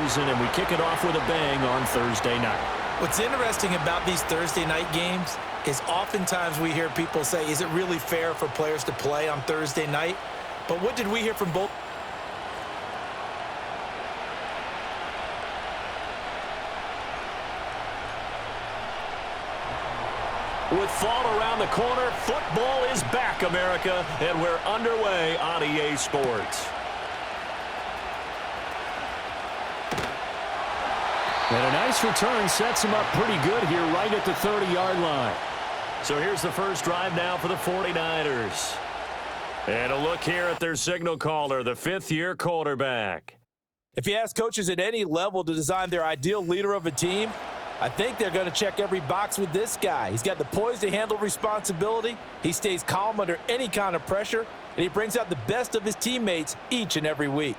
season, and we kick it off with a bang on Thursday night. What's interesting about these Thursday night games is oftentimes we hear people say, is it really fair for players to play on Thursday night? But what did we hear from both? With fall around the corner, football is back, America, and we're underway on EA Sports. And a nice return sets him up pretty good here right at the 30-yard line. So here's the first drive now for the 49ers. And a look here at their signal caller, the fifth-year quarterback. If you ask coaches at any level to design their ideal leader of a team, I think they're going to check every box with this guy. He's got the poise to handle responsibility. He stays calm under any kind of pressure, and he brings out the best of his teammates each and every week.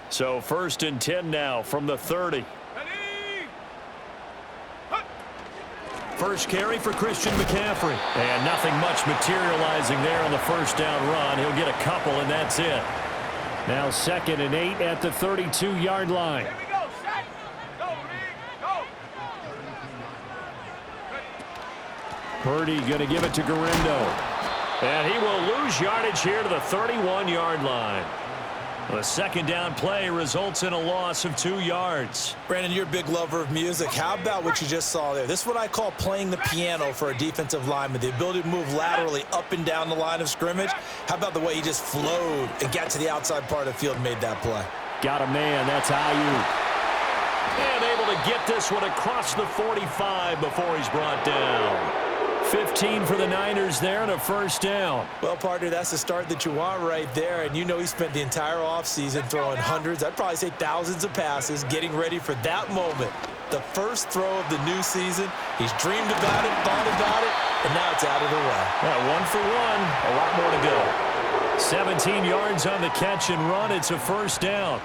So 1st and 10 now from the 30. First carry for Christian McCaffrey. And nothing much materializing there on the first down run. He'll get a couple, and that's it. Now 2nd and 8 at the 32-yard line. Purdy going to give it to Garindo. And he will lose yardage here to the 31-yard line. The second down play results in a loss of 2 yards. Brandon, you're a big lover of music. How about what you just saw there? This is what I call playing the piano for a defensive lineman. The ability to move laterally up and down the line of scrimmage. How about the way he just flowed and got to the outside part of the field and made that play? Got a man. That's Ayuk. And able to get this one across the 45 before he's brought down. 15 for the Niners there and a first down. Well, partner, that's the start that you want right there. And you know he spent the entire offseason throwing hundreds, I'd probably say thousands of passes, getting ready for that moment. The first throw of the new season. He's dreamed about it, thought about it, and now it's out of the way. Well, 1 for 1, a lot more to go. 17 yards on the catch and run. It's a first down.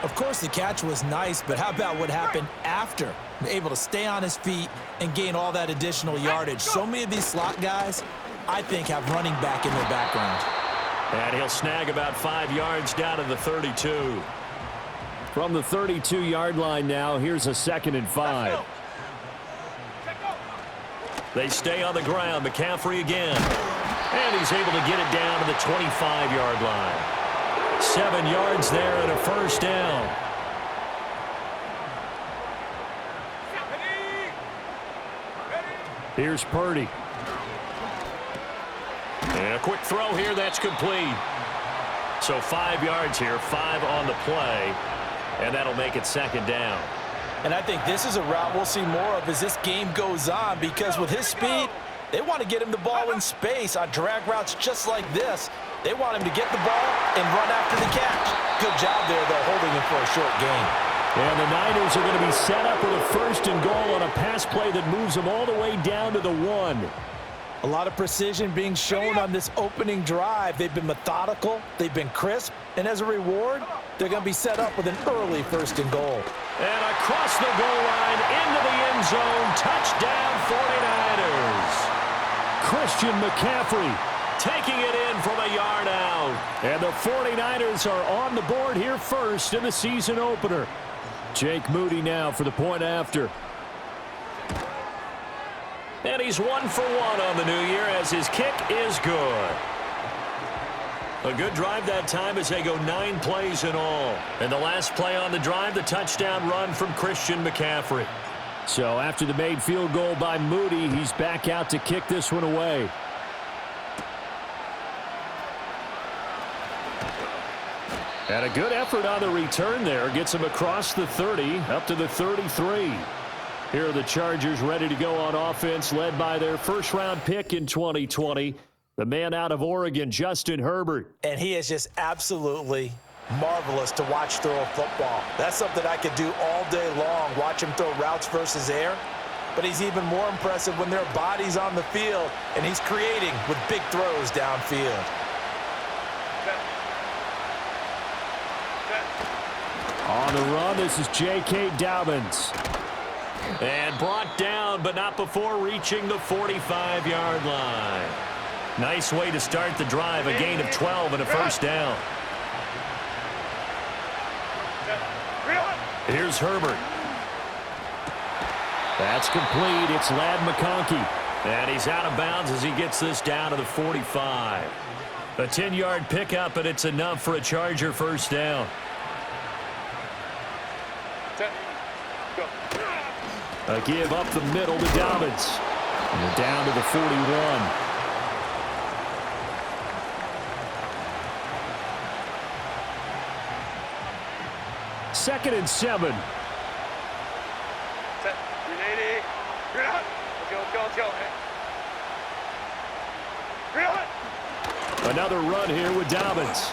Of course, the catch was nice, but how about what happened after? Able to stay on his feet and gain all that additional yardage. So many of these slot guys, I think, have running back in their background. And he'll snag about 5 yards down to the 32. From the 32-yard line now, here's a 2nd and 5. They stay on the ground. McCaffrey again. And he's able to get it down to the 25-yard line. 7 yards there and a first down. Here's Purdy. And a quick throw here, that's complete. So 5 yards here, 5 on the play, and that'll make it 2nd down. And I think this is a route we'll see more of as this game goes on, because with his speed, they want to get him the ball in space on drag routes just like this. They want him to get the ball and run after the catch. Good job there, though, holding him for a short gain. And the Niners are going to be set up with a 1st and goal on a pass play that moves them all the way down to the 1. A lot of precision being shown on this opening drive. They've been methodical, they've been crisp, and as a reward, they're going to be set up with an early 1st and goal. And across the goal line, into the end zone, touchdown 49ers. Christian McCaffrey taking it in from a yard out. And the 49ers are on the board here first in the season opener. Jake Moody now for the point after. And he's 1 for 1 on the new year as his kick is good. A good drive that time as they go 9 plays in all. And the last play on the drive, the touchdown run from Christian McCaffrey. So after the made field goal by Moody, he's back out to kick this one away. And a good effort on the return there. Gets him across the 30, up to the 33. Here are the Chargers ready to go on offense, led by their first-round pick in 2020, the man out of Oregon, Justin Herbert. And he is just absolutely marvelous to watch throw a football. That's something I could do all day long, watch him throw routes versus air. But he's even more impressive when there are bodies on the field, and he's creating with big throws downfield. On the run, this is J.K. Dobbins. And brought down, but not before reaching the 45-yard line. Nice way to start the drive, a gain of 12 and a first down. Here's Herbert. That's complete. It's Ladd McConkey. And he's out of bounds as he gets this down to the 45. A 10-yard pickup, and it's enough for a Charger first down. A give up the middle to Dobbins. And they're down to the 41. Second and 7. Another run here with Dobbins.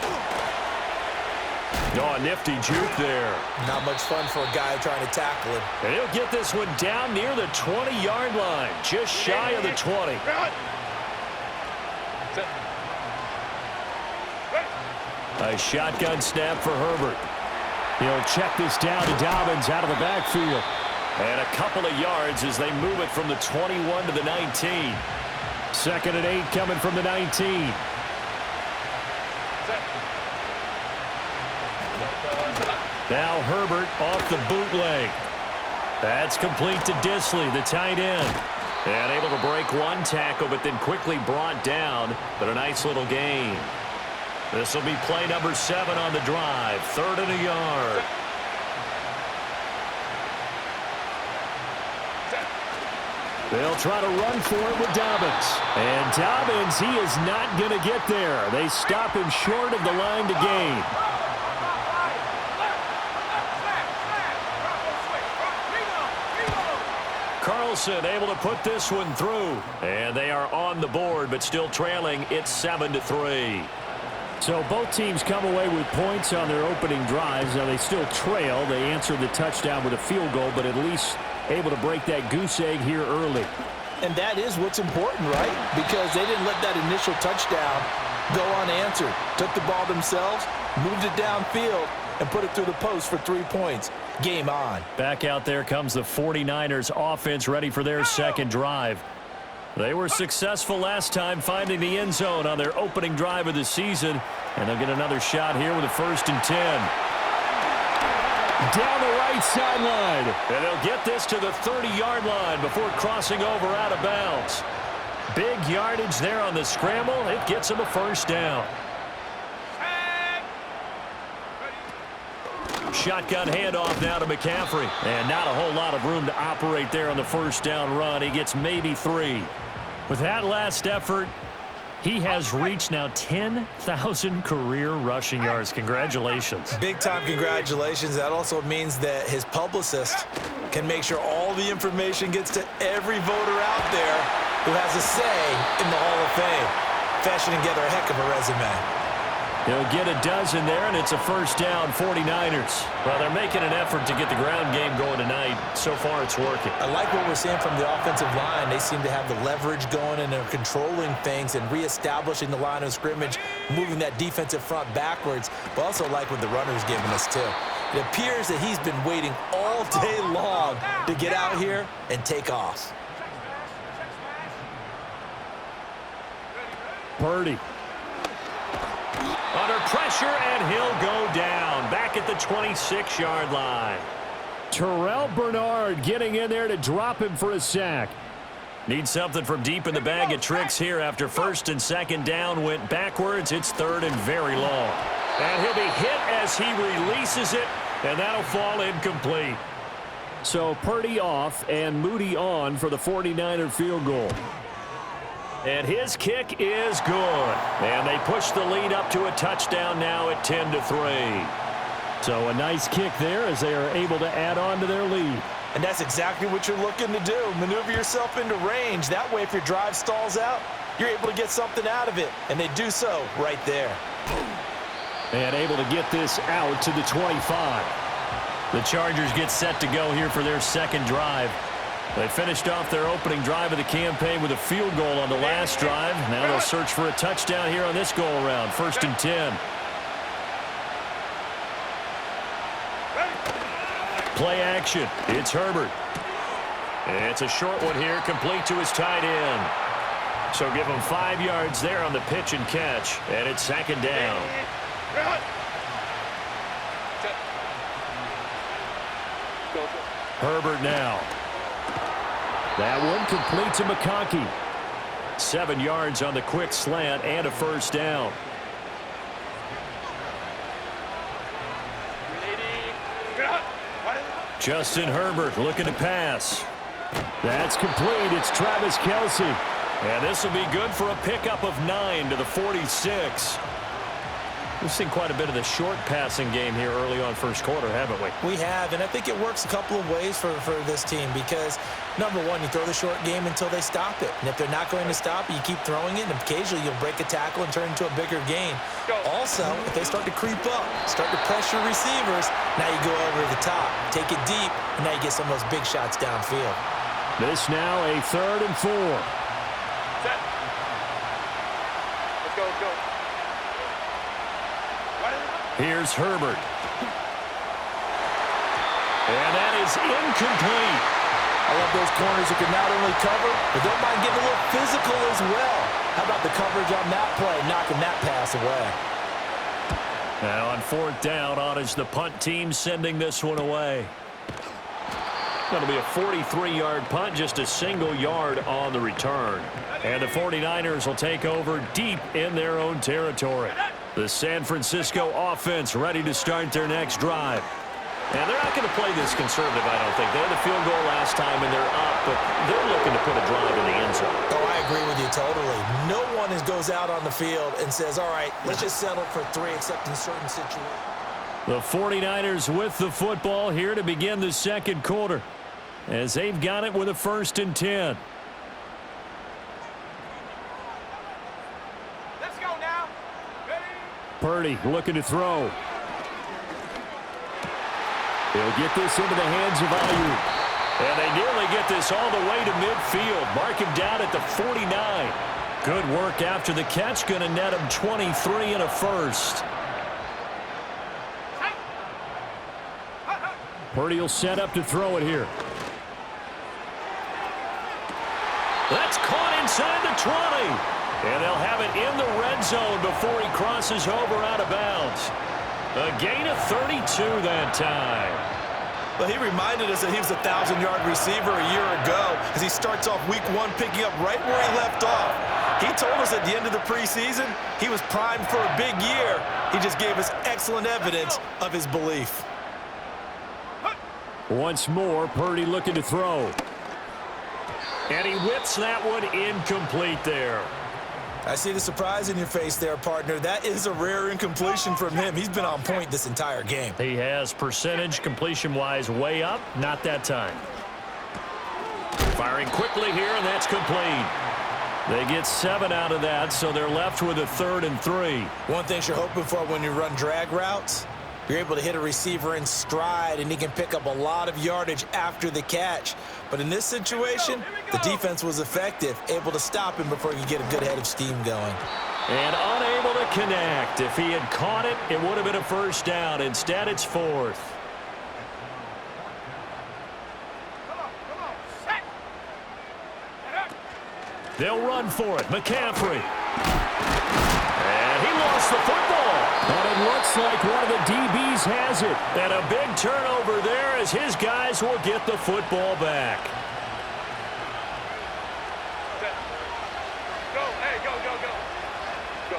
Oh, a nifty juke there. Not much fun for a guy trying to tackle him. And he'll get this one down near the 20-yard line, just shy of the 20. A shotgun snap for Herbert. He'll check this down to Dobbins out of the backfield. And a couple of yards as they move it from the 21 to the 19. Second and 8 coming from the 19. Now Herbert off the bootleg. That's complete to Disley, the tight end. And able to break one tackle, but then quickly brought down. But a nice little gain. This will be play number 7 on the drive. 3rd and a yard. They'll try to run for it with Dobbins. And Dobbins, he is not going to get there. They stop him short of the line to gain. Carlson able to put this one through. And they are on the board, but still trailing. It's 7-3. So both teams come away with points on their opening drives. Now they still trail. They answer the touchdown with a field goal, but at least able to break that goose egg here early. And that is what's important, right? Because they didn't let that initial touchdown go unanswered. Took the ball themselves, moved it downfield, and put it through the post for 3 points. Game on. Back out there comes the 49ers offense ready for their second drive. They were successful last time finding the end zone on their opening drive of the season. And they'll get another shot here with a 1st and 10. Down the right sideline. And they'll get this to the 30-yard line before crossing over out of bounds. Big yardage there on the scramble. It gets them a first down. Shotgun handoff now to McCaffrey. And not a whole lot of room to operate there on the first down run. He gets maybe 3. With that last effort, he has reached now 10,000 career rushing yards. Congratulations. Big-time congratulations. That also means that his publicist can make sure all the information gets to every voter out there who has a say in the Hall of Fame. Fashioning together a heck of a resume. He'll get a dozen there, and it's a first down, 49ers. Well, they're making an effort to get the ground game going tonight. So far, it's working. I like what we're seeing from the offensive line. They seem to have the leverage going, and they're controlling things and reestablishing the line of scrimmage, moving that defensive front backwards. But also like what the runner's giving us, too. It appears that he's been waiting all day long to get out here and take off. Purdy. Under pressure, and he'll go down. Back at the 26-yard line. Terrell Bernard getting in there to drop him for a sack. Needs something from deep in the bag of tricks here after 1st and 2nd down went backwards. It's 3rd and very long. And he'll be hit as he releases it, and that'll fall incomplete. So Purdy off and Moody on for the 49er field goal. And his kick is good. And they push the lead up to a touchdown now at 10-3. So a nice kick there as they are able to add on to their lead. And that's exactly what you're looking to do. Maneuver yourself into range. That way, if your drive stalls out, you're able to get something out of it. And they do so right there. And able to get this out to the 25. The Chargers get set to go here for their second drive. They finished off their opening drive of the campaign with a field goal on the last drive. Now they'll search for a touchdown here on this go-around. 1st and 10. Play action. It's Herbert. It's a short one here, complete to his tight end. So give him 5 yards there on the pitch and catch. And it's 2nd down. Herbert now. That one complete to McConkey. 7 yards on the quick slant and a first down. Justin Herbert looking to pass. That's complete. It's Travis Kelce. And this will be good for a pickup of 9 to the 46. We've seen quite a bit of the short passing game here early on first quarter, haven't we? We have, and I think it works a couple of ways for this team because, number one, you throw the short game until they stop it. And if they're not going to stop it, you keep throwing it, and occasionally you'll break a tackle and turn into a bigger gain. Also, if they start to creep up, start to pressure receivers, now you go over the top, take it deep, and now you get some of those big shots downfield. This now a 3rd and 4. Set. Let's go, let's go. Here's Herbert. And that is incomplete. I love those corners who can not only cover, but don't mind getting a little physical as well. How about the coverage on that play, knocking that pass away? Now on 4th down, on is the punt team sending this one away. Going to be a 43-yard punt, just a single yard on the return. And the 49ers will take over deep in their own territory. The San Francisco offense ready to start their next drive. And they're not going to play this conservative, I don't think. They had a field goal last time, and they're up, but they're looking to put a drive in the end zone. Oh, I agree with you totally. No one goes out on the field and says, all right, let's just settle for 3 except in certain situations. The 49ers with the football here to begin the second quarter, as they've got it with a 1st and 10. Let's go now. Ready? Purdy looking to throw. He'll get this into the hands of Ayuk. And they nearly get this all the way to midfield. Mark him down at the 49. Good work after the catch. Going to net him 23 and a first. Purdy will set up to throw it here. That's caught inside the 20. And they'll have it in the red zone before he crosses over out of bounds. A gain of 32 that time. Well, he reminded us that he was a 1,000-yard receiver a year ago as he starts off week 1 picking up right where he left off. He told us at the end of the preseason he was primed for a big year. He just gave us excellent evidence of his belief. Once more, Purdy looking to throw. And he whips that one incomplete there. I see the surprise in your face there, partner. That is a rare incompletion from him. He's been on point this entire game. He has percentage completion-wise way up. Not that time. Firing quickly here, and that's complete. They get 7 out of that, so they're left with a 3rd and 3. One thing you're hoping for when you run drag routes, you're able to hit a receiver in stride, and he can pick up a lot of yardage after the catch. But in this situation, the defense was effective, able to stop him before he could get a good head of steam going. And unable to connect. If he had caught it, it would have been a first down. Instead, it's 4th. They'll run for it. McCaffrey. And he lost the football. And it looks like one of the DBs has it. And a big turnover there as his guys will get the football back. Go, hey, go, go, go. Go.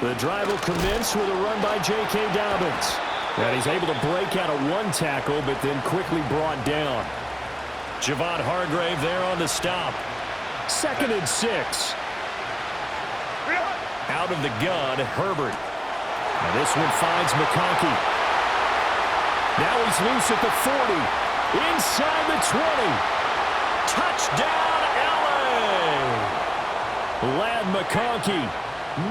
The drive will commence with a run by J.K. Dobbins. And he's able to break out of 1 tackle, but then quickly brought down. Javon Hargrave there on the stop. 2nd and 6. Out of the gun, Herbert. And this one finds McConkey. Now he's loose at the 40. Inside the 20. Touchdown, L.A. Lad McConkey,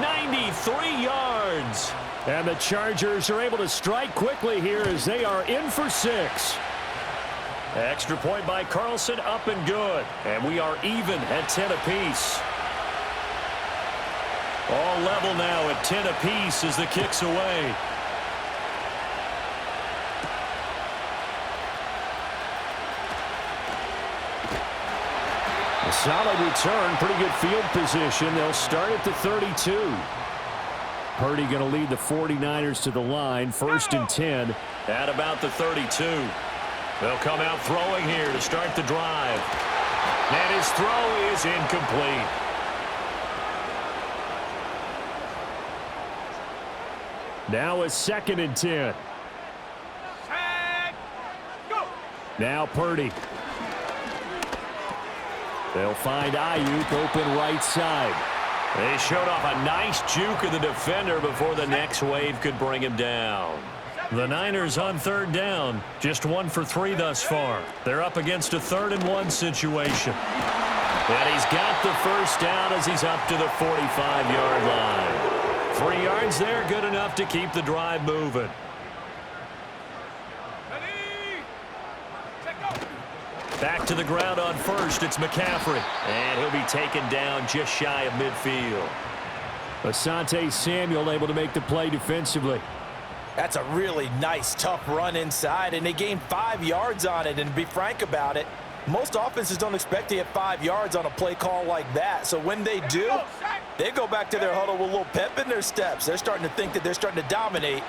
93 yards. And the Chargers are able to strike quickly here as they are in for 6. Extra point by Carlson, up and good. And we are even at 10 apiece. All level now at 10 apiece as the kick's away. A solid return, pretty good field position. They'll start at the 32. Purdy going to lead the 49ers to the line, 1st and 10 at about the 32. They'll come out throwing here to start the drive. And his throw is incomplete. Now a 2nd and 10. Now Purdy. They'll find Ayuk open right side. They showed off a nice juke of the defender before the next wave could bring him down. The Niners on 3rd down, just 1 for 3 thus far. They're up against a 3rd and 1 situation. And he's got the first down as he's up to the 45-yard line. 3 yards there, good enough to keep the drive moving. Back to the ground on 1st, it's McCaffrey. And he'll be taken down just shy of midfield. Asante Samuel able to make the play defensively. That's a really nice, tough run inside, and they gained 5 yards on it. And to be frank about it, most offenses don't expect to get 5 yards on a play call like that. So when they do, they go back to their huddle with a little pep in their steps. They're starting to think that they're starting to dominate.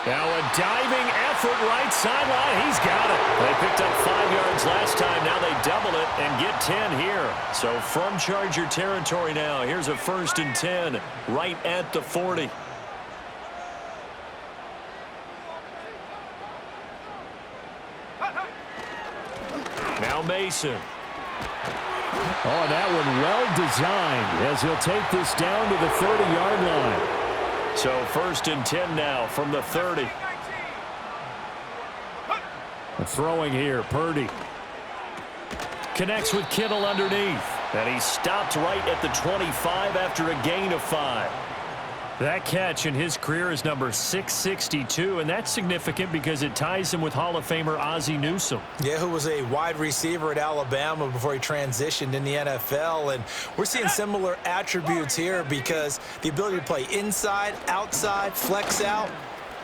Now a diving effort right sideline. He's got it. They picked up 5 yards last time. Now they double it and get 10 here. So from Charger territory now, here's a 1st and 10 right at the 40. Now Mason. Oh, that one well designed as he'll take this down to the 30-yard line. So 1st and 10 now from the 30. Throwing here, Purdy. Connects with Kittle underneath. And he's stopped right at the 25 after a gain of 5. That catch in his career is number 662, and that's significant because it ties him with Hall of Famer Ozzie Newsome. Yeah, who was a wide receiver at Alabama before he transitioned in the NFL. And we're seeing similar attributes here because the ability to play inside, outside, flex out,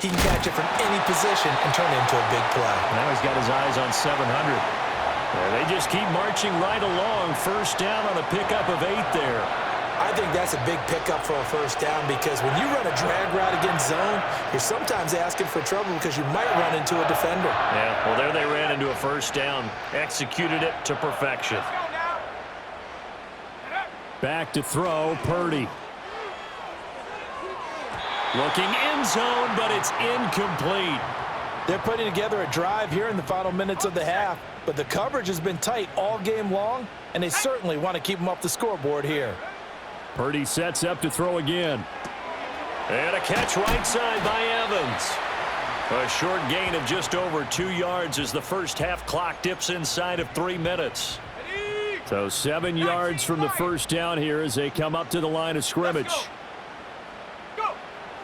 he can catch it from any position and turn it into a big play. Now he's got his eyes on 700. They just keep marching right along. 1st down on a pickup of 8 there. I think that's a big pickup for a 1st down because when you run a drag route against zone, you're sometimes asking for trouble because you might run into a defender. Yeah, well, there they ran into a 1st down. Executed it to perfection. Back to throw, Purdy. Looking end zone, but it's incomplete. They're putting together a drive here in the final minutes of the half, but the coverage has been tight all game long, and they certainly want to keep them off the scoreboard here. Purdy sets up to throw again. And a catch right side by Evans. A short gain of just over 2 yards as the first half clock dips inside of 3 minutes. So 7 yards from the 1st down here as they come up to the line of scrimmage.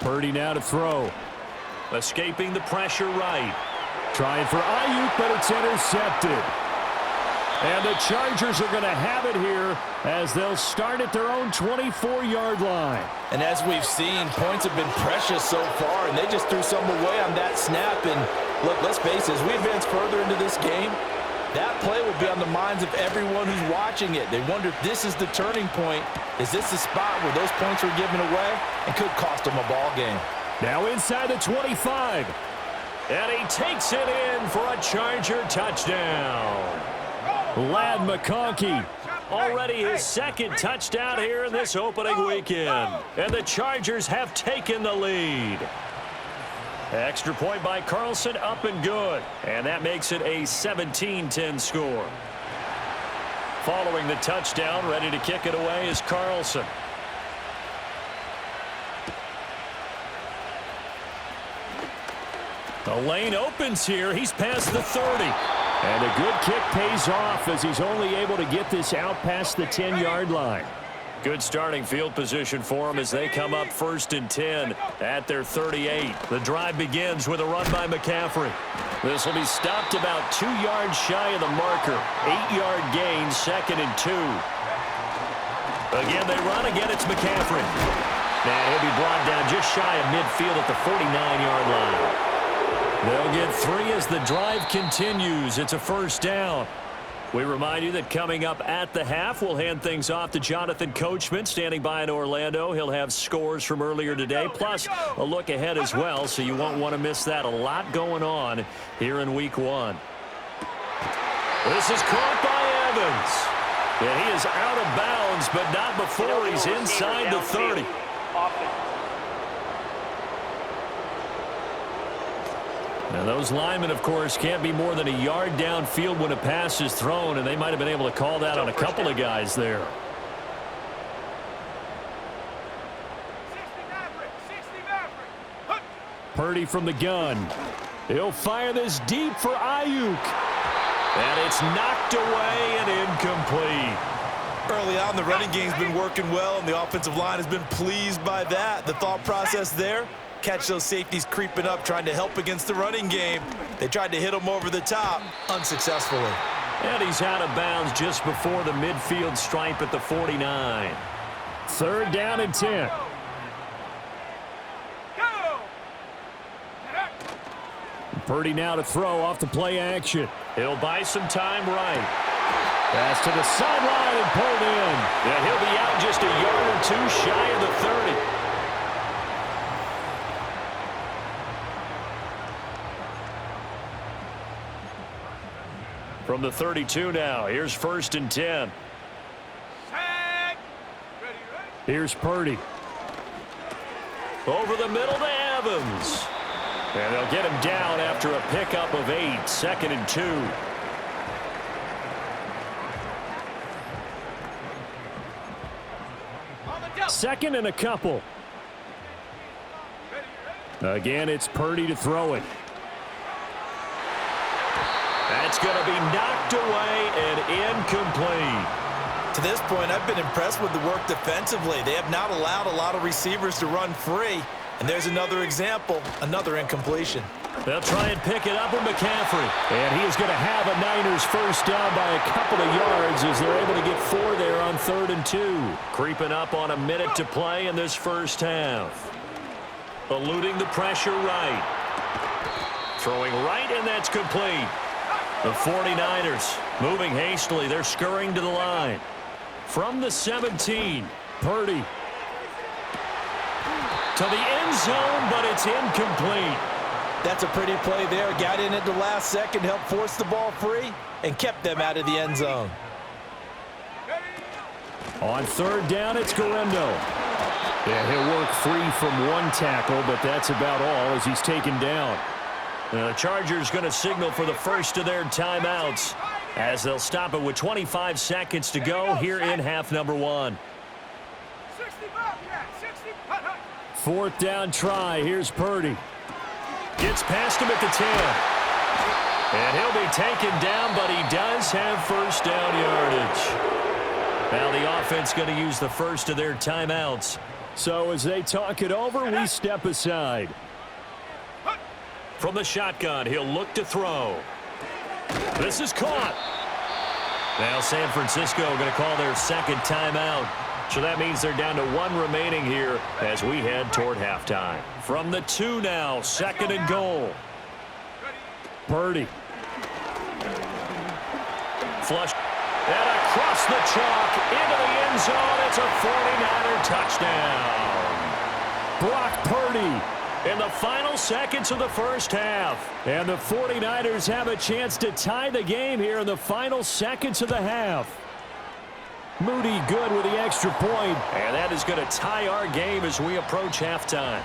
Purdy now to throw. Escaping the pressure right. Trying for Ayuk, but it's intercepted. And the Chargers are going to have it here as they'll start at their own 24-yard line. And as we've seen, points have been precious so far, and they just threw some away on that snap. And look, let's face it, as we advance further into this game, that play will be on the minds of everyone who's watching it. They wonder if this is the turning point. Is this the spot where those points were given away and could cost them a ball game? Now inside the 25. And he takes it in for a Charger touchdown. Ladd McConkey, already his 2nd touchdown here in this opening weekend. And the Chargers have taken the lead. Extra point by Carlson, up and good. And that makes it a 17-10 score. Following the touchdown, ready to kick it away is Carlson. The lane opens here. He's past the 30. And a good kick pays off as he's only able to get this out past the 10-yard line. Good starting field position for him as they come up 1st and 10 at their 38. The drive begins with a run by McCaffrey. This will be stopped about 2 yards shy of the marker. 8-yard gain, 2nd and 2. Again, they run. Again, it's McCaffrey. And he'll be brought down just shy of midfield at the 49-yard line. They'll get 3 as the drive continues. It's a 1st down. We remind you that coming up at the half, we'll hand things off to Jonathan Coachman standing by in Orlando. He'll have scores from earlier today, plus a look ahead as well, so you won't want to miss that. A lot going on here in Week 1. This is caught by Evans. And he is out of bounds, but not before he's inside the 30. Now those linemen, of course, can't be more than a yard downfield when a pass is thrown, and they might have been able to call that on a couple of guys there. Purdy from the gun. He'll fire this deep for Ayuk. And it's knocked away and incomplete. Early on, the running game's been working well, and the offensive line has been pleased by that. The thought process there, catch those safeties creeping up, trying to help against the running game. They tried to hit him over the top, unsuccessfully. And he's out of bounds just before the midfield stripe at the 49. 3rd down and 10. Purdy now to throw off the play action. He'll buy some time right. Pass to the sideline and pulled in. Yeah, he'll be out just a yard or two shy of the 30. From the 32 now, here's 1st and 10. Here's Purdy. Over the middle to Evans. And they'll get him down after a pickup of 8, 2nd and 2. Second and a couple. Again, it's Purdy to throw it. That's going to be knocked away and incomplete. To this point, I've been impressed with the work defensively. They have not allowed a lot of receivers to run free. And there's another example, another incompletion. They'll try and pick it up with McCaffrey. And he is going to have a Niners first down by a couple of yards as they're able to get 4 there on 3rd and 2. Creeping up on a minute to play in this first half. Eluding the pressure right. Throwing right, and that's complete. The 49ers moving hastily. They're scurrying to the line. From the 17, Purdy. To the end zone, but it's incomplete. That's a pretty play there. Got in at the last second, helped force the ball free, and kept them out of the end zone. On 3rd down, it's Guerrero. Yeah, he'll work free from one tackle, but that's about all as he's taken down. Now, the Chargers going to signal for the first of their timeouts as they'll stop it with 25 seconds to go here in half number 1. 4th down try. Here's Purdy. Gets past him at the 10. And he'll be taken down, but he does have first down yardage. Now the offense going to use the first of their timeouts. So as they talk it over, we step aside. From the shotgun, he'll look to throw. This is caught. Now San Francisco going to call their 2nd timeout. So that means they're down to 1 remaining here as we head toward halftime. From the 2 now, 2nd and goal. Purdy. Flush. And across the chalk into the end zone. It's a 49er touchdown. Brock Purdy in the final seconds of the first half. And the 49ers have a chance to tie the game here in the final seconds of the half. Moody good with the extra point, and that is going to tie our game as we approach halftime.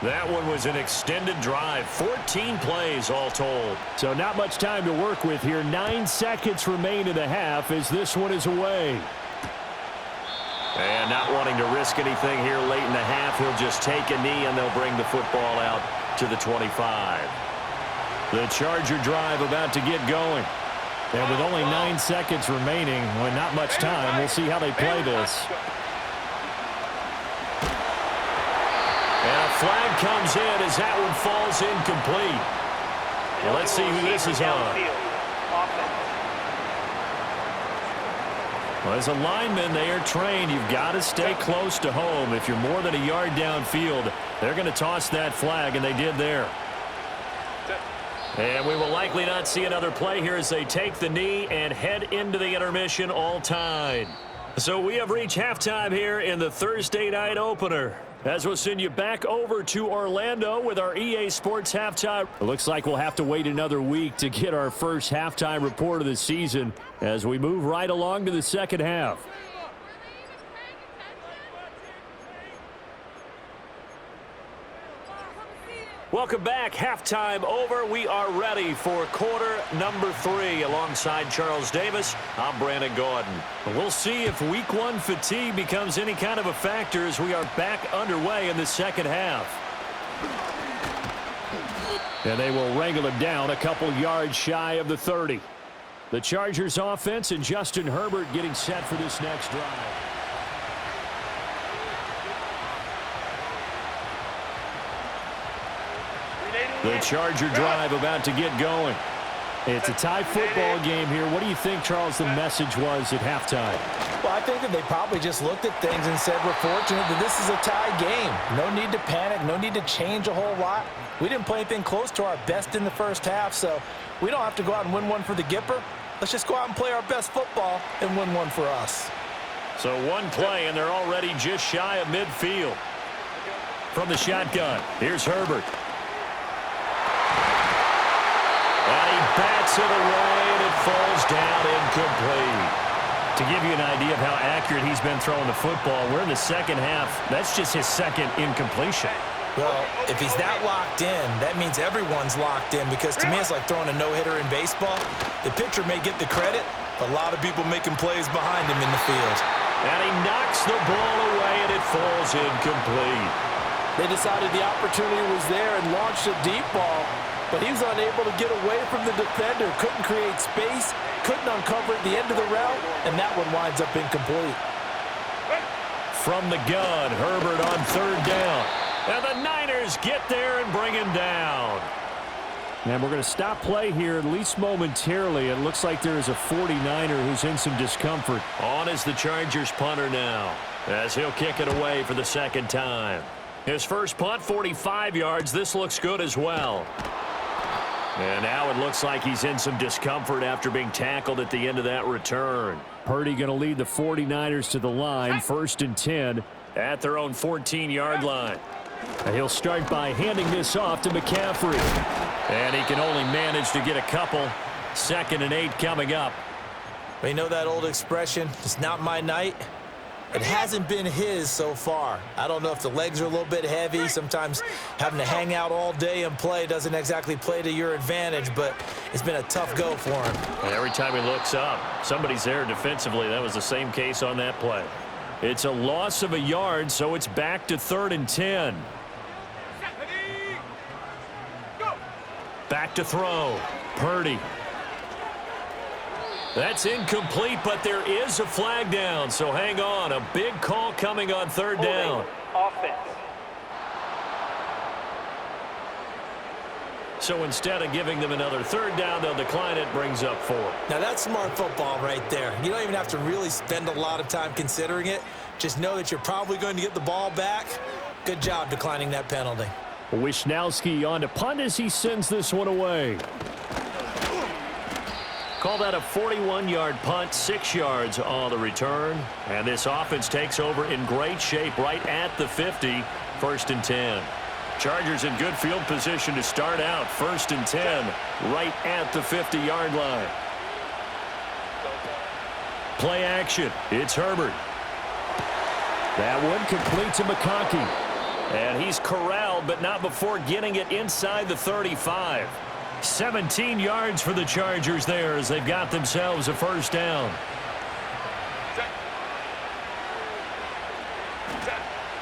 That one was an extended drive, 14 plays all told. So not much time to work with here. 9 seconds remain in the half as this one is away. And not wanting to risk anything here late in the half, he'll just take a knee and they'll bring the football out to the 25. The Charger drive about to get going. And with only 9 seconds remaining, with not much time, we'll see how they play this. And a flag comes in as that one falls incomplete. Well, let's see who this is on. Well, as a lineman, they are trained. You've got to stay close to home. If you're more than a yard downfield, they're going to toss that flag, and they did there. And we will likely not see another play here as they take the knee and head into the intermission all tied. So we have reached halftime here in the Thursday night opener. As we'll send you back over to Orlando with our EA Sports halftime. It looks like we'll have to wait another week to get our first halftime report of the season as we move right along to the second half. Welcome back. Halftime over. We are ready for quarter number 3. Alongside Charles Davis, I'm Brandon Gordon. We'll see if week 1 fatigue becomes any kind of a factor as we are back underway in the second half. And they will wrangle him down a couple yards shy of the 30. The Chargers offense and Justin Herbert getting set for this next drive. The Charger drive about to get going. It's a tie football game here. What do you think, Charles, the message was at halftime? Well, I think that they probably just looked at things and said, we're fortunate that this is a tie game. No need to panic. No need to change a whole lot. We didn't play anything close to our best in the first half, so we don't have to go out and win one for the Gipper. Let's just go out and play our best football and win one for us. So one play, and they're already just shy of midfield. From the shotgun, here's Herbert. And he bats it away, and it falls down incomplete. To give you an idea of how accurate he's been throwing the football, we're in the second half. That's just his second incompletion. Well, if he's that locked in, that means everyone's locked in, because to me it's like throwing a no-hitter in baseball. The pitcher may get the credit, but a lot of people making plays behind him in the field. And he knocks the ball away, and it falls incomplete. They decided the opportunity was there and launched a deep ball, but he was unable to get away from the defender, couldn't create space, couldn't uncover at the end of the route, and that one winds up incomplete. From the gun, Herbert on third down. And the Niners get there and bring him down. And we're going to stop play here, at least momentarily. It looks like there is a 49er who's in some discomfort. On is the Chargers punter now, as he'll kick it away for the second time. His first punt, 45 yards. This looks good as well. And now it looks like he's in some discomfort after being tackled at the end of that return. Purdy going to lead the 49ers to the line, 1st and 10 at their own 14-yard line. And he'll start by handing this off to McCaffrey. And he can only manage to get a couple. 2nd and 8 coming up. We know that old expression, it's not my night. It hasn't been his so far. I don't know if the legs are a little bit heavy. Sometimes having to hang out all day and play doesn't exactly play to your advantage, but it's been a tough go for him. And every time he looks up, somebody's there defensively. That was the same case on that play. It's a loss of a yard, so it's back to 3rd and 10. Back to throw. Purdy. That's incomplete, but there is a flag down, so hang on. A big call coming on 3rd down. Offense. So instead of giving them another 3rd down, they'll decline it, brings up 4. Now that's smart football right there. You don't even have to really spend a lot of time considering it. Just know that you're probably going to get the ball back. Good job declining that penalty. Wisnowski on to punt as he sends this one away. Call that a 41-yard punt, 6 yards on the return. And this offense takes over in great shape right at the 50, 1st and 10. Chargers in good field position to start out, 1st and 10, right at the 50-yard line. Play action, it's Herbert. That one complete to McConkey. And he's corralled, but not before getting it inside the 35. 17 yards for the Chargers there as they've got themselves a 1st down.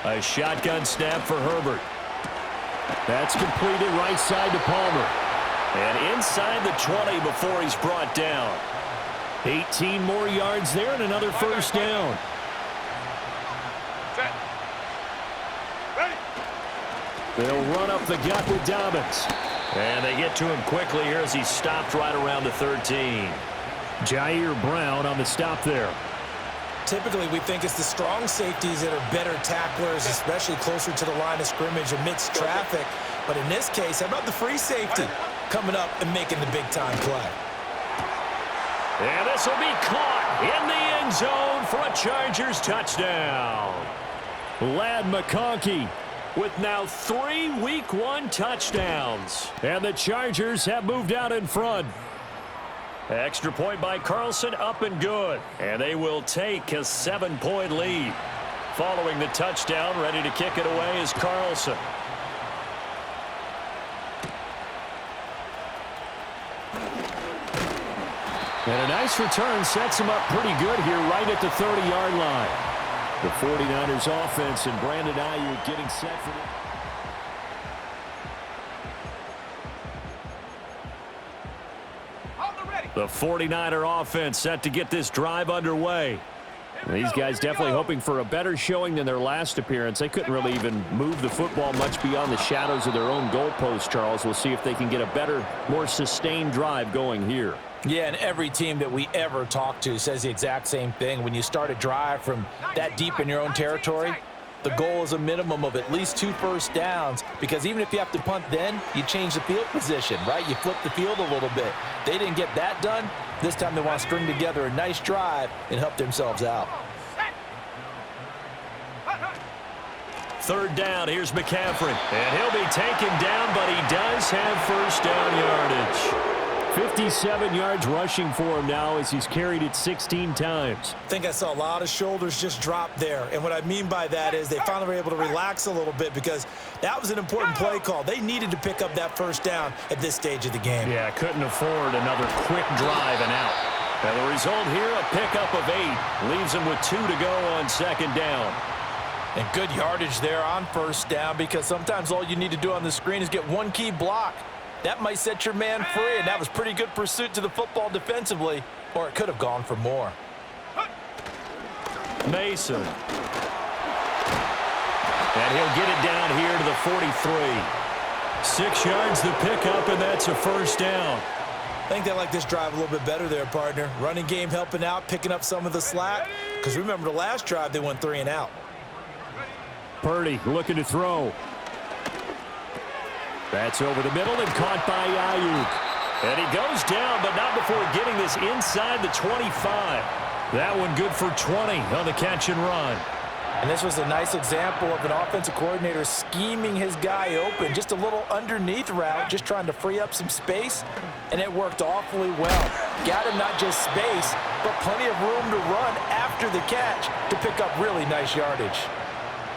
A shotgun snap for Herbert. That's completed right side to Palmer. And inside the 20 before he's brought down. 18 more yards there and another 1st down. They'll run up the gut with Dobbins. And they get to him quickly here as he's stopped right around the 13. Jair Brown on the stop there. Typically, we think it's the strong safeties that are better tacklers, especially closer to the line of scrimmage amidst traffic. But in this case, how about the free safety coming up and making the big-time play? And this will be caught in the end zone for a Chargers touchdown. Lad McConkey with now 3 Week 1 touchdowns. And the Chargers have moved out in front. Extra point by Carlson, up and good. And they will take a 7-point lead. Following the touchdown, ready to kick it away is Carlson. And a nice return sets him up pretty good here right at the 30-yard line. The 49ers offense and Brandon Ayuk getting set for the 49er offense set to get this drive underway. These guys definitely hoping for a better showing than their last appearance. They couldn't really even move the football much beyond the shadows of their own goalpost, Charles. We'll see if they can get a better, more sustained drive going here. Yeah, and every team that we ever talk to says the exact same thing. When you start a drive from that deep in your own territory, the goal is a minimum of at least 2 first downs, because even if you have to punt then, you change the field position, right? You flip the field a little bit. They didn't get that done. This time they want to string together a nice drive and help themselves out. 3rd down, here's McCaffrey. And he'll be taken down, but he does have first down yardage. 57 yards rushing for him now as he's carried it 16 times. I think I saw a lot of shoulders just drop there. And what I mean by that is they finally were able to relax a little bit, because that was an important play call. They needed to pick up that first down at this stage of the game. Yeah, couldn't afford another quick drive and out. And the result here, a pickup of 8. Leaves him with 2 to go on 2nd down. And good yardage there on first down, because sometimes all you need to do on the screen is get one key block. That might set your man free, and that was pretty good pursuit to the football defensively, or it could have gone for more. Mason. And he'll get it down here to the 43. 6 yards the pickup, and that's a first down. I think they like this drive a little bit better there, partner. Running game helping out, picking up some of the slack. Because remember the last drive, they went 3 and out. Purdy looking to throw. That's over the middle and caught by Ayuk. And he goes down, but not before getting this inside the 25. That one good for 20 on the catch and run. And this was a nice example of an offensive coordinator scheming his guy open. Just a little underneath route, just trying to free up some space. And it worked awfully well. Got him not just space, but plenty of room to run after the catch to pick up really nice yardage.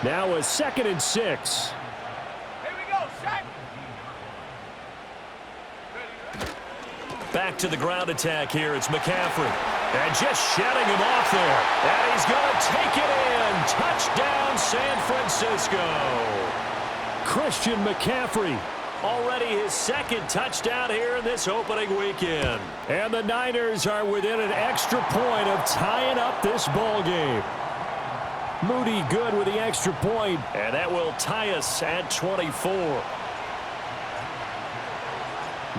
Now a 2nd and 6. Back to the ground attack here. It's McCaffrey. And just shutting him off there. And he's going to take it in. Touchdown, San Francisco. Christian McCaffrey. Already his 2nd touchdown here in this opening weekend. And the Niners are within an extra point of tying up this ball game. Moody good with the extra point. And that will tie us at 24.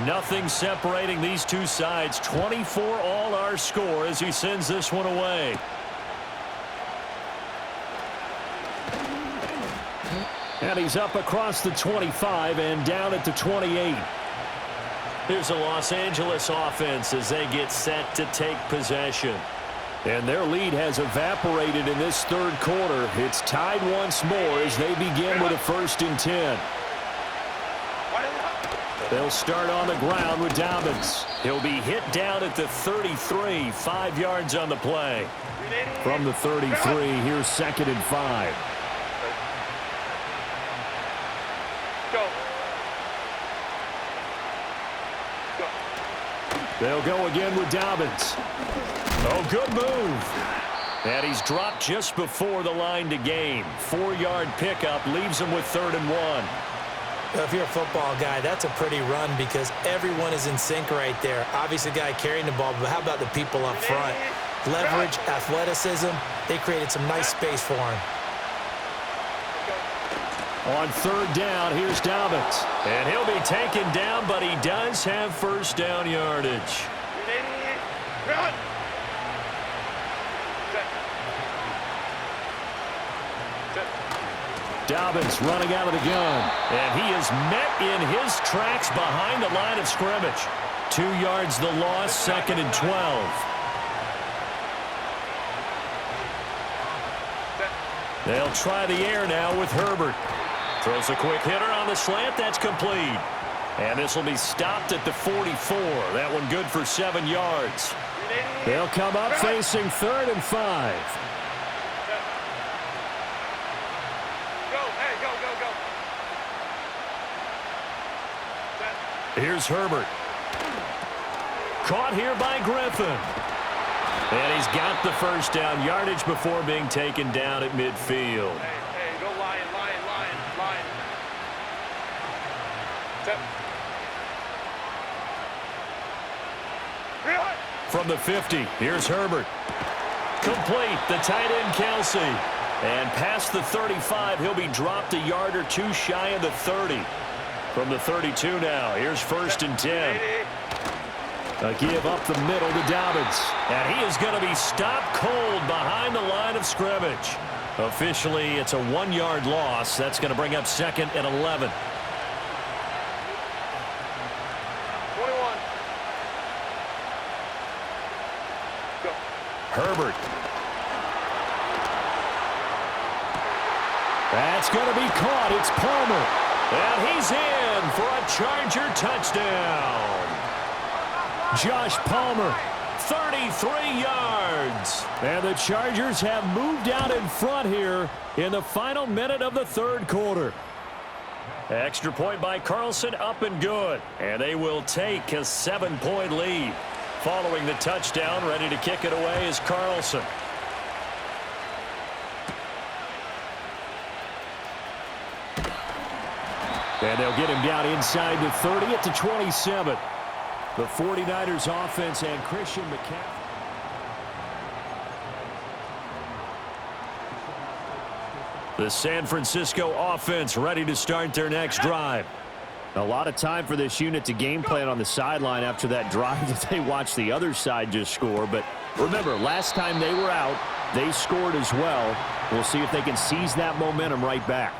Nothing separating these two sides. 24 all our score as he sends this one away. And he's up across the 25 and down at the 28. Here's the Los Angeles offense as they get set to take possession. And their lead has evaporated in this 3rd quarter. It's tied once more as they begin with a 1st and 10. They'll start on the ground with Dobbins. He'll be hit down at the 33, 5 yards on the play. From the 33, here's 2nd and 5. Go. They'll go again with Dobbins. Oh, good move. And he's dropped just before the line to gain. 4-yard pickup leaves him with 3rd and 1. If you're a football guy, that's a pretty run because everyone is in sync right there. Obviously, the guy carrying the ball, but how about the people up front? Leverage, athleticism, they created some nice space for him. On 3rd down, here's Dobbins. And he'll be taken down, but he does have first down yardage. Run. Dobbins running out of the gun. And he is met in his tracks behind the line of scrimmage. 2 yards the loss, 2nd and 12. They'll try the air now with Herbert. Throws a quick hitter on the slant. That's complete. And this will be stopped at the 44. That one good for 7 yards. They'll come up facing 3rd and 5. Here's Herbert. Caught here by Griffin. And he's got the first down, yardage before being taken down at midfield. Hey, go line. Step. From the 50, here's Herbert. Complete, the tight end Kelsey. And past the 35, he'll be dropped a yard or 2 shy of the 30. From the 32 now, here's 1st and 10. A give up the middle to Dobbins. And he is going to be stopped cold behind the line of scrimmage. Officially, it's a 1-yard loss. That's going to bring up 2nd and 11. 21. Go. Herbert. That's going to be caught. It's Palmer. And he's in for a Charger touchdown. Josh Palmer, 33 yards. And the Chargers have moved out in front here in the final minute of the 3rd quarter. Extra point by Carlson, up and good. And they will take a 7-point lead. Following the touchdown, ready to kick it away is Carlson. And they'll get him down inside the 30 at the 27. The 49ers offense and Christian McCaffrey. The San Francisco offense ready to start their next drive. A lot of time for this unit to game plan on the sideline after that drive that they watched the other side just score. But remember, last time they were out, they scored as well. We'll see if they can seize that momentum right back.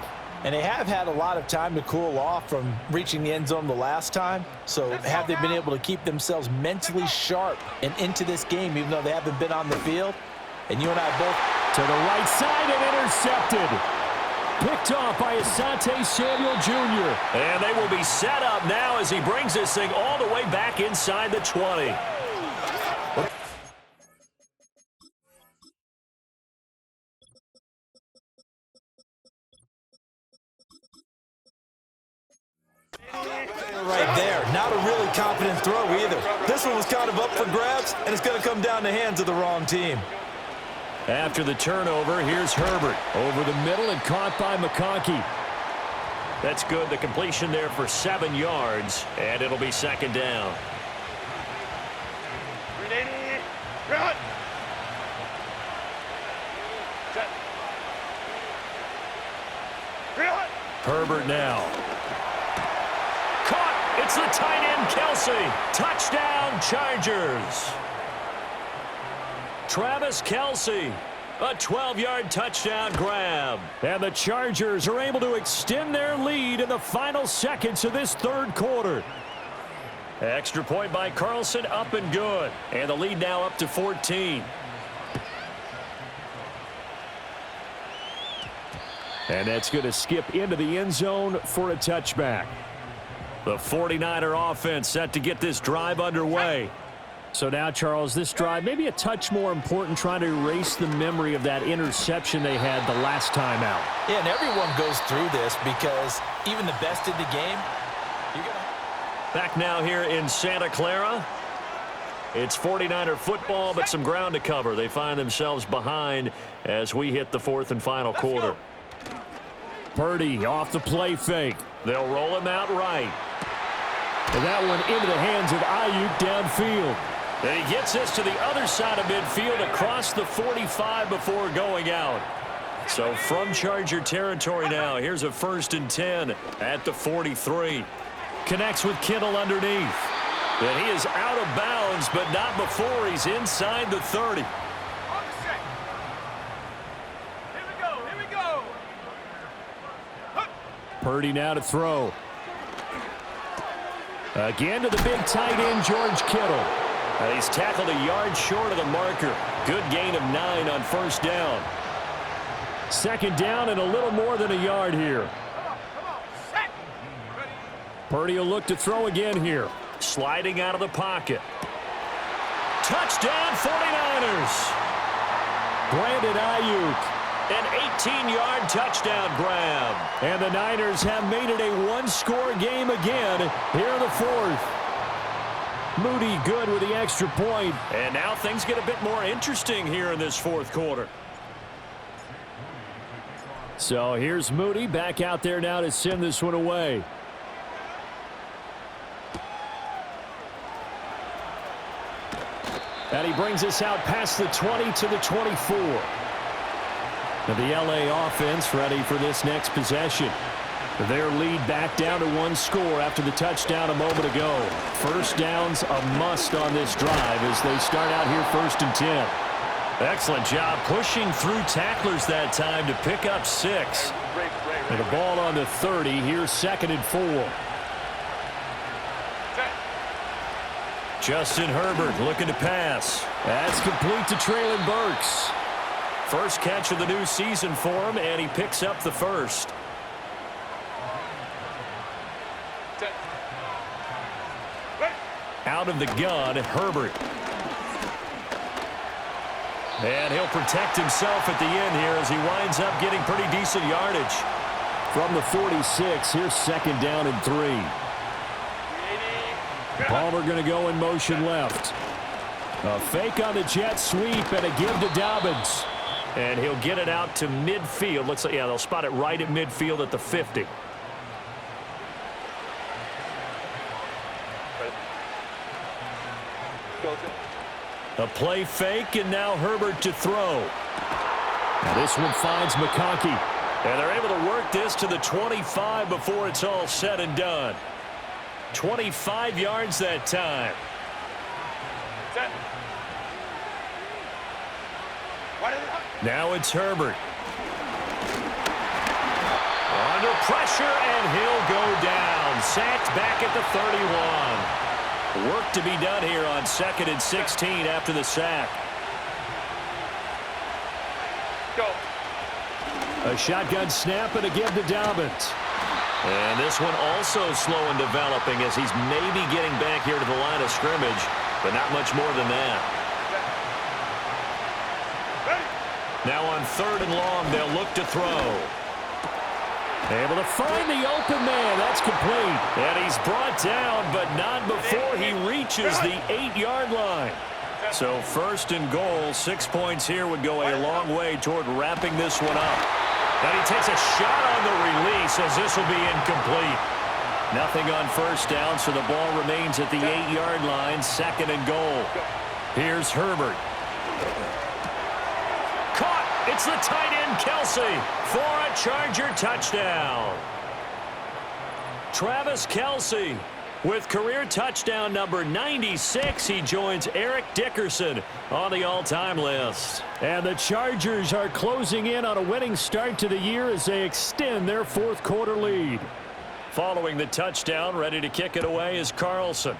And they have had a lot of time to cool off from reaching the end zone the last time. So have they been able to keep themselves mentally sharp and into this game, even though they haven't been on the field? And you and I both. To the right side and intercepted. Picked off by Asante Samuel Jr. And they will be set up now as he brings this thing all the way back inside the 20. Right there. Not a really confident throw either. This one was kind of up for grabs, and it's going to come down the hands of the wrong team. After the turnover, here's Herbert. Over the middle and caught by McConkey. That's good. The completion there for 7 yards, and it'll be 2nd down. Run. Set. Run. Herbert now. Caught. It's the tight end, Kelsey. Touchdown, Chargers. Travis Kelsey, a 12-yard touchdown grab. And the Chargers are able to extend their lead in the final seconds of this 3rd quarter. Extra point by Carlson, up and good. And the lead now up to 14. And that's going to skip into the end zone for a touchback. The 49er offense set to get this drive underway. So now, Charles, this drive maybe a touch more important, trying to erase the memory of that interception they had the last time out. Yeah, and everyone goes through this because even the best in the game, you're going to... Back now here in Santa Clara. It's 49er football, but some ground to cover. They find themselves behind as we hit the 4th and final quarter. Purdy off the play fake. They'll roll him out right. And that one into the hands of Ayuk downfield. And he gets this to the other side of midfield across the 45 before going out. So from Charger territory now, here's a 1st and 10 at the 43. Connects with Kittle underneath. And he is out of bounds, but not before he's inside the 30. Here we go. Purdy now to throw. Again to the big tight end, George Kittle. He's tackled a yard short of the marker. Good gain of 9 on 1st down. Second down and a little more than a yard here. Purdy will look to throw again here. Sliding out of the pocket. Touchdown 49ers. Brandon Ayuk. An 18-yard touchdown grab. And the Niners have made it a one-score game again here in the fourth. Moody good with the extra point. And now things get a bit more interesting here in this fourth quarter. So here's Moody back out there now to send this one away. And he brings us out past the 20 to the 24. Now the LA offense ready for this next possession. Their lead back down to one score after the touchdown a moment ago. First down's a must on this drive as they start out here 1st and 10. Excellent job pushing through tacklers that time to pick up 6. And the ball on the 30. Here's 2nd and 4. Justin Herbert looking to pass. That's complete to Treylon Burks. First catch of the new season for him, and he picks up the first. Out of the gun, Herbert. And he'll protect himself at the end here as he winds up getting pretty decent yardage. From the 46, here's 2nd down and 3. Palmer going to go in motion left. A fake on the jet sweep and a give to Dobbins. And he'll get it out to midfield. Looks like, yeah, they'll spot it right at midfield at the 50. A play fake, and now Herbert to throw. Now this one finds McConkey. And they're able to work this to the 25 before it's all said and done. 25 yards that time. Set. Now it's Herbert. Under pressure, and he'll go down. Sacked back at the 31. Work to be done here on 2nd and 16 after the sack. Go. A shotgun snap and a give to Dobbins. And this one also slow in developing as he's maybe getting back here to the line of scrimmage, but not much more than that. Now on 3rd and long, they'll look to throw. Able to find the open man. That's complete. And he's brought down, but not before he reaches the 8-yard line. So 1st and goal, 6 points here would go a long way toward wrapping this one up. And he takes a shot on the release as this will be incomplete. Nothing on 1st down, so the ball remains at the 8-yard line, 2nd and goal. Here's Herbert. Caught! It's the tight end, Kelsey, for a Charger touchdown. Travis Kelsey with career touchdown number 96. He joins Eric Dickerson on the all-time list. And the Chargers are closing in on a winning start to the year as they extend their 4th quarter lead. Following the touchdown, ready to kick it away is Carlson.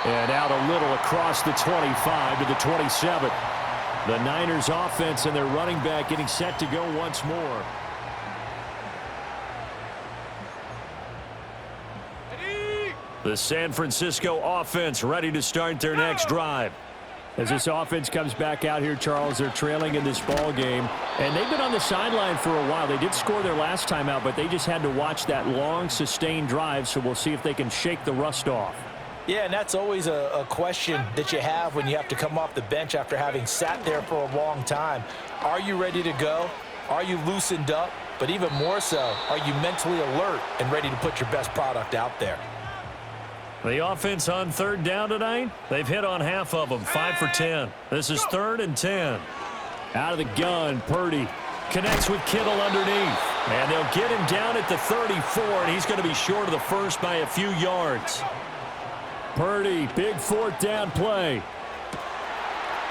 And out a little across the 25 to the 27. The Niners offense and their running back getting set to go once more. The San Francisco offense ready to start their next drive. As this offense comes back out here, Charles, they're trailing in this ball game. And they've been on the sideline for a while. They did score their last time out, but they just had to watch that long, sustained drive. So we'll see if they can shake the rust off. Yeah, and that's always a question that you have when you have to come off the bench after having sat there for a long time. Are you ready to go? Are you loosened up? But even more so, are you mentally alert and ready to put your best product out there? The offense on 3rd down tonight, they've hit on half of them, 5 for 10. This is 3rd and 10. Out of the gun, Purdy connects with Kittle underneath. And they'll get him down at the 34, and he's going to be short of the first by a few yards. Purdy, big 4th down play.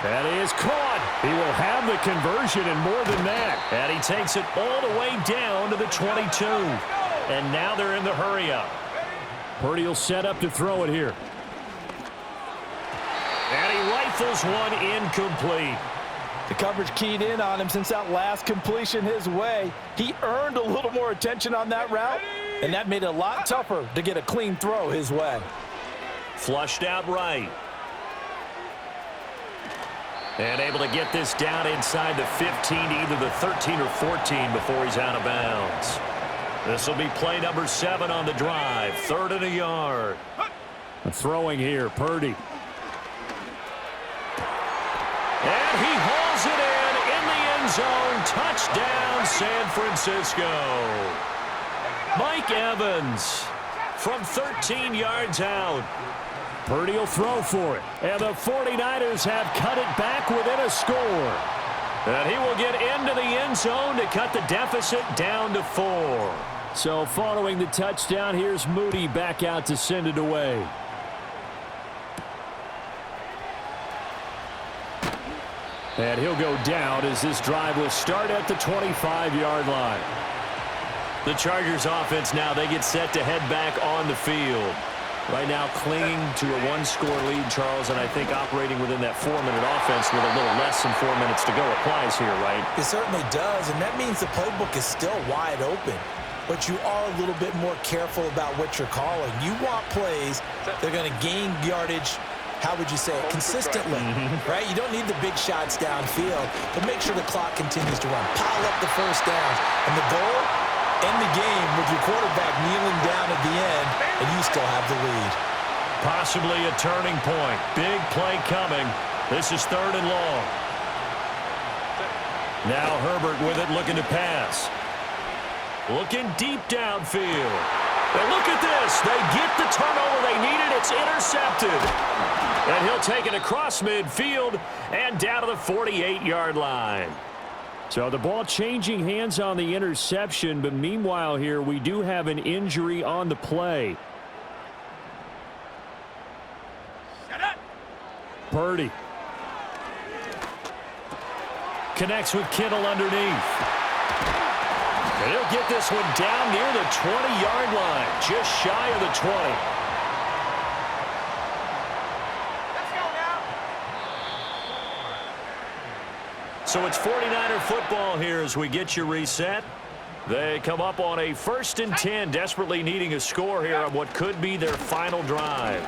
And he is caught. He will have the conversion and more than that. And he takes it all the way down to the 22. And now they're in the hurry up. Purdy will set up to throw it here. And he rifles one incomplete. The coverage keyed in on him since that last completion his way. He earned a little more attention on that route, and that made it a lot tougher to get a clean throw his way. Flushed out right. And able to get this down inside the 15, either the 13 or 14 before he's out of bounds. This will be play number 7 on the drive. 3rd and a yard. Throwing here, Purdy. And he hauls it in the end zone. Touchdown, San Francisco. Mike Evans from 13 yards out. Purdy will throw for it. And the 49ers have cut it back within a score. And he will get into the end zone to cut the deficit down to 4. So following the touchdown, here's Moody back out to send it away. And he'll go down as this drive will start at the 25-yard line. The Chargers offense now, they get set to head back on the field. Right now clinging to a 1-score lead, Charles, and I think operating within that 4-minute offense with a little less than 4 minutes to go applies here, right? It certainly does, and that means the playbook is still wide open. But you are a little bit more careful about what you're calling. You want plays that are going to gain yardage, how would you say it, consistently, right? You don't need the big shots downfield, but make sure the clock continues to run. Pile up the first downs. And the goal, end the game with your quarterback kneeling down at the end, and you still have the lead. Possibly a turning point. Big play coming. This is 3rd and long. Now Herbert with it, looking to pass. Looking deep downfield. And look at this. They get the turnover they needed. It's intercepted. And he'll take it across midfield and down to the 48-yard line. So the ball changing hands on the interception, but meanwhile here we do have an injury on the play. Purdy. Connects with Kittle underneath. And he'll get this one down near the 20-yard line, just shy of the 20. So it's 49er football here as we get you reset. They come up on a 1st and 10, desperately needing a score here on what could be their final drive.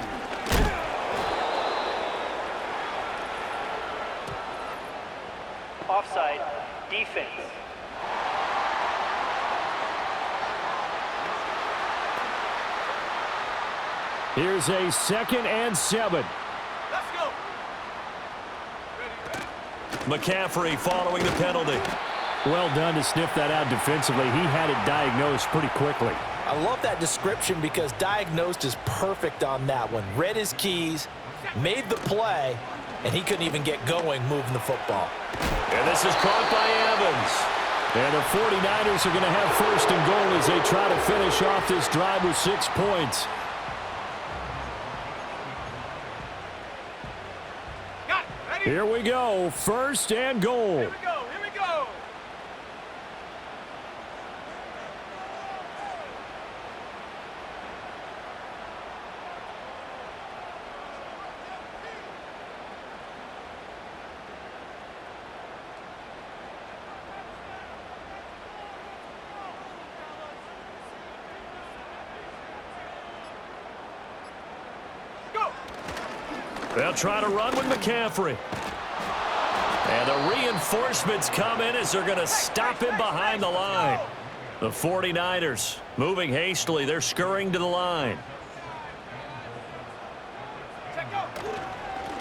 Offside, defense. Here's a 2nd and 7. McCaffrey following the penalty. Well done to sniff that out defensively. He had it diagnosed pretty quickly. I love that description because diagnosed is perfect on that one. Read his keys, made the play, and he couldn't even get going moving the football. And this is caught by Evans. And the 49ers are going to have 1st and goal as they try to finish off this drive with 6 points. Here we go, 1st and goal. Here we go. They'll try to run with McCaffrey. And the reinforcements come in as they're going to stop him behind the line. The 49ers moving hastily. They're scurrying to the line.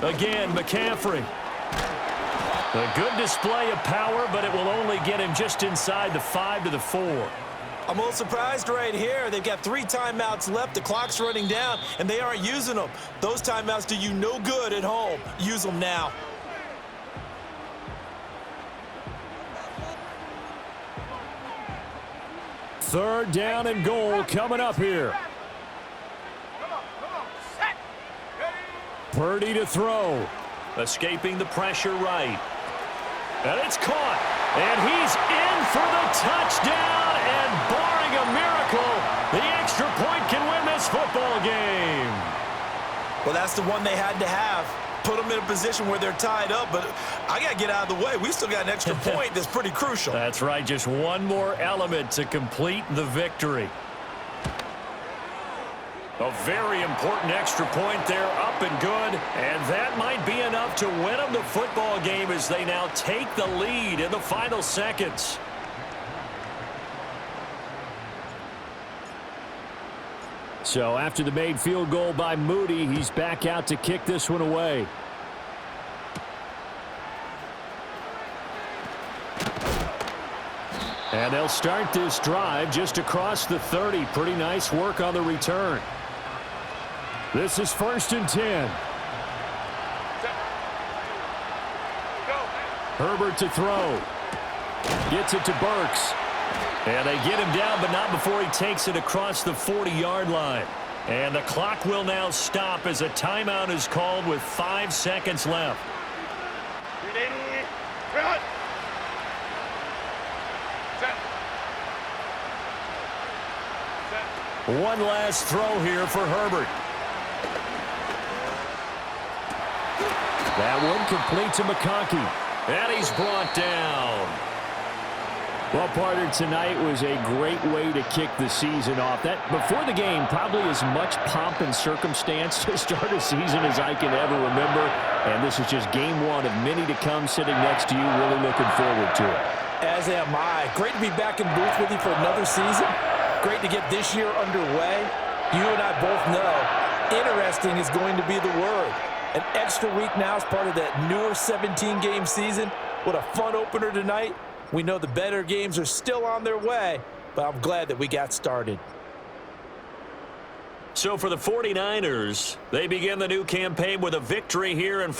Again, McCaffrey. A good display of power, but it will only get him just inside the 5 to the 4. I'm a little surprised right here. They've got 3 timeouts left. The clock's running down, and they aren't using them. Those timeouts do you no good at home. Use them now. Third down and goal coming up here. Purdy to throw. Escaping the pressure right. And it's caught. And he's in for the touchdown. And barring a miracle, the extra point can win this football game. Well, that's the one they had to have. put them in a position where they're tied up, but I got to get out of the way. We still got an extra point that's pretty crucial. That's right, just one more element to complete the victory. A very important extra point there, up and good, and that might be enough to win them the football game as they now take the lead in the final seconds. So after the made field goal by Moody, he's back out to kick this one away. And they'll start this drive just across the 30. Pretty nice work on the return. This is 1st and 10. Herbert to throw. Gets it to Burks. And they get him down, but not before he takes it across the 40-yard line. And the clock will now stop as a timeout is called with 5 seconds left. One last throw here for Herbert. That one complete to McConkey. And he's brought down. Well, partner, tonight was a great way to kick the season off. That before the game, probably as much pomp and circumstance to start a season as I can ever remember. And this is just game one of many to come sitting next to you. Really looking forward to it. As am I. Great to be back in booth with you for another season. Great to get this year underway. You and I both know interesting is going to be the word. An extra week now as part of that newer 17-game season. What a fun opener tonight. We know the better games are still on their way, but I'm glad that we got started. So for the 49ers, they begin the new campaign with a victory here in front.